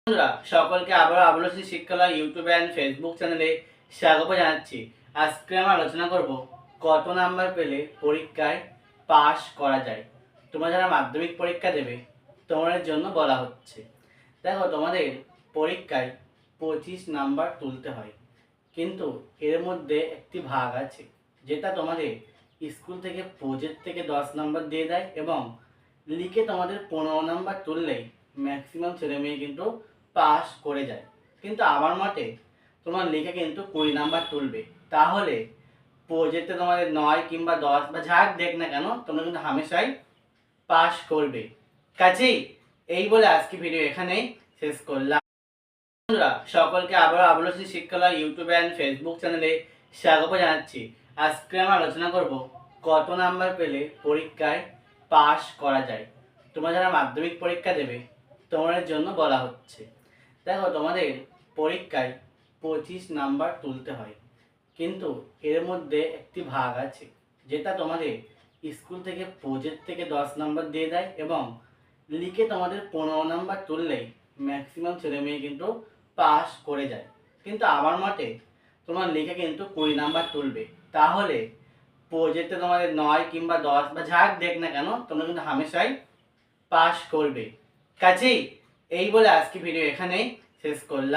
বন্ধুরা সকলকে আবারও আবুলশ্রী শিক্ষালয় ইউটিউব অ্যান্ড ফেসবুক চ্যানেলে স্বাগত জানাচ্ছি। আজকে আমরা আলোচনা করব কত নাম্বার পেলে পরীক্ষায় পাস করা যায়। তোমরা যারা মাধ্যমিক পরীক্ষা দেবে তোমাদের জন্য বলা হচ্ছে। দেখো, তোমাদের পরীক্ষায় 25 নাম্বার তুলতে হয়, কিন্তু এর মধ্যে একটি ভাগ আছে যেটা তোমাদের স্কুল থেকে প্রজেক্ট থেকে 10 নাম্বার দিয়ে দেয় এবং লিখে তোমাদের 15 নাম্বার তুললেই ম্যাক্সিমাম ছেলেমেয়ে কিন্তু পাস করে যায়। কিন্তু আমার মতে তোমার লিখে কিন্তু 20 নাম্বার তুলবে, তাহলে প্রজেক্টে তোমাদের 9 কিংবা 10 বা যাক দেখ না কেন তোমরা কিন্তু হামেশাই পাস করবে। কাজেই এই বলে আজকে ভিডিও এখানেই শেষ করলাম। বন্ধুরা সকলকে আবারও আবুলশ্রী শিক্ষালয় ইউটিউব অ্যান্ড ফেসবুক চ্যানেলে স্বাগত জানাচ্ছি। আজকে আমরা আলোচনা করব কত নাম্বার পেলে পরীক্ষায় পাস করা যায়। তোমরা যারা মাধ্যমিক পরীক্ষা দেবে তোমাদের জন্য বলা হচ্ছে। দেখো, তোমাদের পরীক্ষায় 25 নাম্বার তুলতে হয়, কিন্তু এর মধ্যে একটি ভাগ আছে যেটা তোমাদের স্কুল থেকে প্রজেক্ট থেকে 10 নাম্বার দিয়ে দেয় এবং লিখে তোমাদের 15 নাম্বার তুললেই ম্যাক্সিমাম ছেলেমেয়ে কিন্তু পাস করে যায়। কিন্তু আমার মতে তোমার লিখে কিন্তু 20 নাম্বার তুলবে, তাহলে প্রজেক্টে তোমাদের 9 কিংবা 10 বা যাক দেখ না কেন তোমরা কিন্তু হামেশাই পাস করবে। কাজেই এই বলে আজকে ভিডিও এখানেই শেষ করলাম।